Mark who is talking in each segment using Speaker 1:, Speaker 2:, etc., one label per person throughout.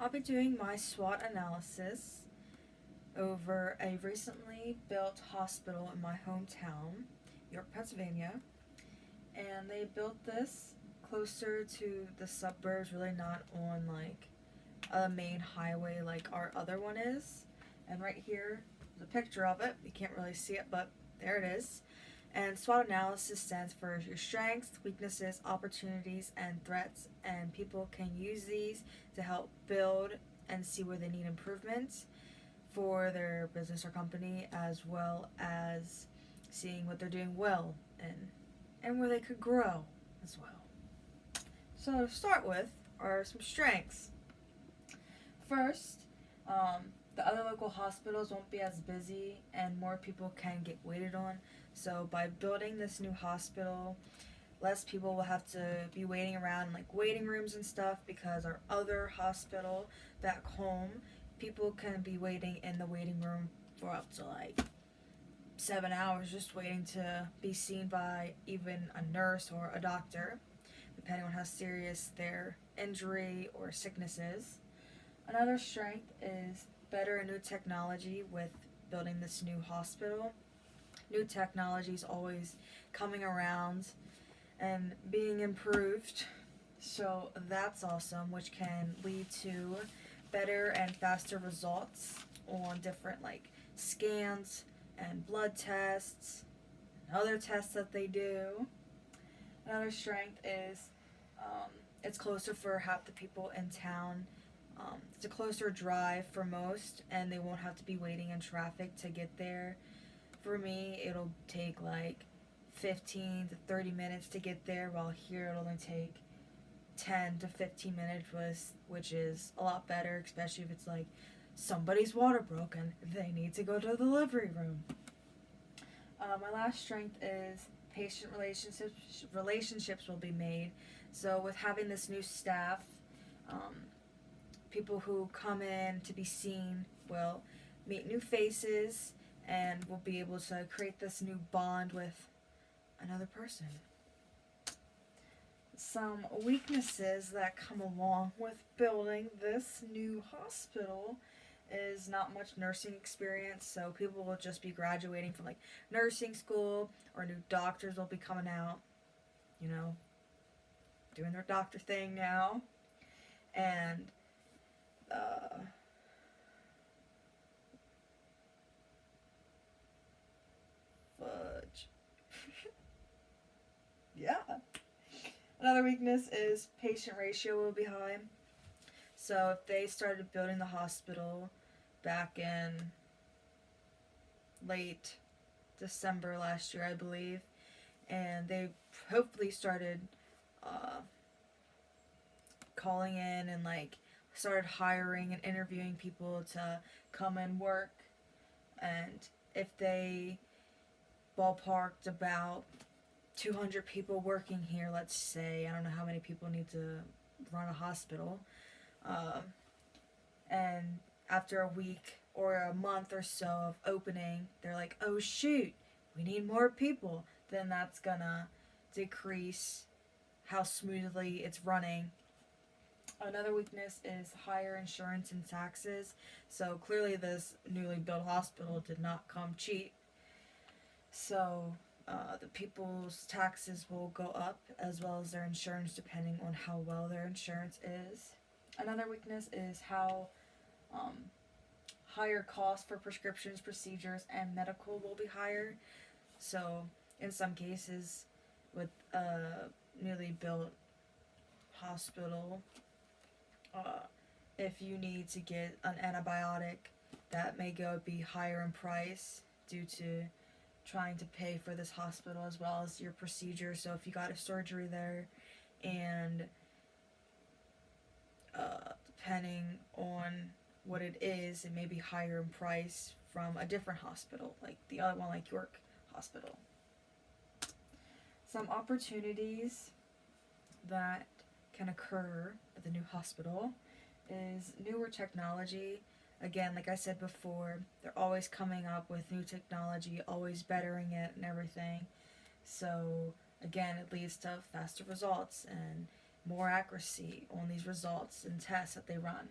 Speaker 1: I'll be doing my SWOT analysis over a recently built hospital in my hometown, York, Pennsylvania. And they built this closer to the suburbs, really not on like a main highway like our other one is. And right here is a picture of it. You can't really see it, but there it is. And SWOT analysis stands for your strengths, weaknesses, opportunities, and threats. And people can use these to help build and see where they need improvements for their business or company, as well as seeing what they're doing well and where they could grow as well. So to start with are some strengths. First, the other local hospitals won't be as busy and more people can get waited on. So by building this new hospital, less people will have to be waiting around in like waiting rooms and stuff, because our other hospital back home, people can be waiting in the waiting room for up to like 7 hours just waiting to be seen by even a nurse or a doctor, depending on how serious their injury or sickness is. Another strength is better and new technology with building this new hospital. New technology is always coming around and being improved, so that's awesome, which can lead to better and faster results on different like scans and blood tests and other tests that they do. Another strength is it's closer for half the people in town. It's a closer drive for most, and they won't have to be waiting in traffic to get there. For me, it'll take like 15 to 30 minutes to get there, while here it'll only take 10 to 15 minutes, which is a lot better, especially if it's like somebody's water broken, they need to go to the delivery room. My last strength is patient relationships will be made. So with having this new staff, people who come in to be seen will meet new faces and will be able to create this new bond with another person. Some weaknesses that come along with building this new hospital is not much nursing experience, so people will just be graduating from like nursing school, or new doctors will be coming out, doing their doctor thing now. And fudge. Yeah. Another weakness is patient ratio will be high. So if they started building the hospital back in late December last year, I believe, and they hopefully started calling in and like started hiring and interviewing people to come and work, and if they ballparked about 200 people working here, let's say, I don't know how many people need to run a hospital, and after a week or a month or so of opening, they're like, oh shoot, we need more people, then that's gonna decrease how smoothly it's running. Another weakness is higher insurance and taxes. So clearly this newly built hospital did not come cheap. So the people's taxes will go up, as well as their insurance, depending on how well their insurance is. Another weakness is how higher costs for prescriptions, procedures, and medical will be higher. So in some cases, with a newly built hospital, if you need to get an antibiotic, that may be higher in price due to trying to pay for this hospital as well as your procedure. So if you got a surgery there, and depending on what it is, it may be higher in price from a different hospital, like the other one, like York Hospital. Some opportunities that can occur at the new hospital is newer technology. Again, like I said before, they're always coming up with new technology, always bettering it and everything. So again, it leads to faster results and more accuracy on these results and tests that they run.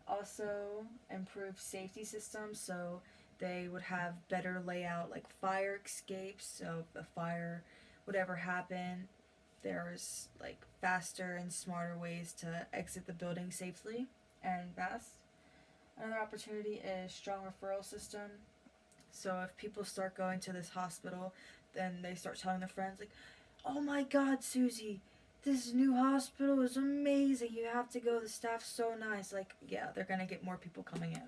Speaker 1: Also improve safety systems, so they would have better layout, like fire escapes, so if a fire would ever happen, there's like faster and smarter ways to exit the building safely and fast. Another opportunity is strong referral system. So if people start going to this hospital, then they start telling their friends like, "Oh my God, Susie, this new hospital is amazing. You have to go. The staff's so nice." Like, yeah, they're gonna get more people coming in.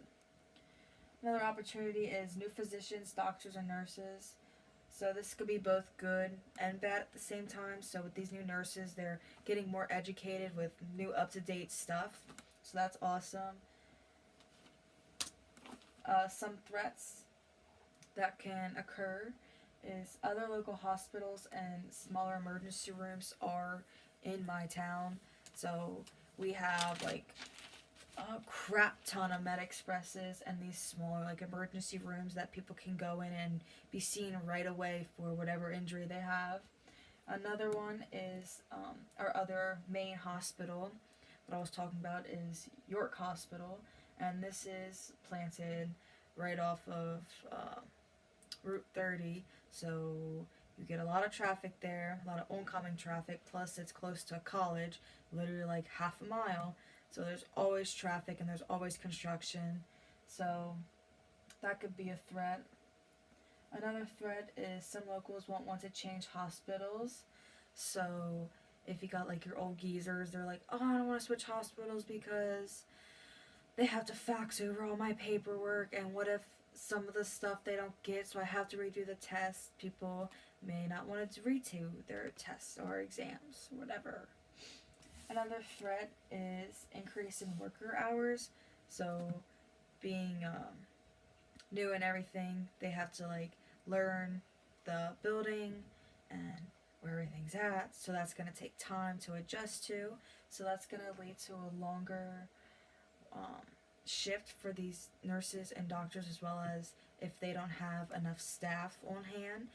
Speaker 1: Another opportunity is new physicians, doctors, and nurses. So this could be both good and bad at the same time. So with these new nurses, they're getting more educated with new up-to-date stuff. So that's awesome. Some threats that can occur is other local hospitals and smaller emergency rooms are in my town. So we have like a crap ton of med expresses and these smaller like emergency rooms that people can go in and be seen right away for whatever injury they have. Another one is our other main hospital that I was talking about is York Hospital, and this is planted right off of Route 30, so you get a lot of traffic there, a lot of oncoming traffic, plus it's close to a college, literally like half a mile, so there's always traffic and there's always construction, so that could be a threat. Another threat is some locals won't want to change hospitals, so if you got like your old geezers, they're like, "Oh, I don't want to switch hospitals because they have to fax over all my paperwork, and what if some of the stuff they don't get, so I have to redo the test." People may not want to redo their tests or exams, whatever. Another threat is increase in worker hours. So being new and everything, they have to like learn the building and where everything's at. So that's going to take time to adjust to. So that's going to lead to a longer shift for these nurses and doctors, as well as if they don't have enough staff on hand,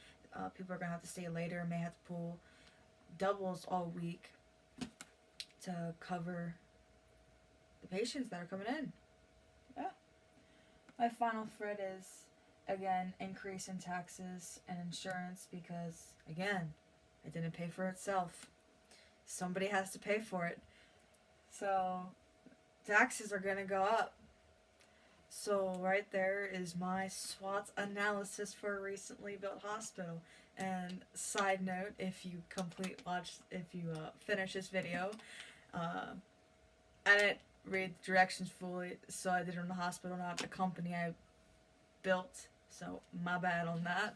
Speaker 1: people are going to have to stay later and may have to pull doubles all week to cover the patients that are coming in. Yeah. My final threat is, again, increase in taxes and insurance because, again, it didn't pay for itself. Somebody has to pay for it. So taxes are going to go up. So right there is my SWOT analysis for a recently built hospital. And side note, if you finish this video, I didn't read the directions fully, so I did it on the hospital, not the company I built. So my bad on that.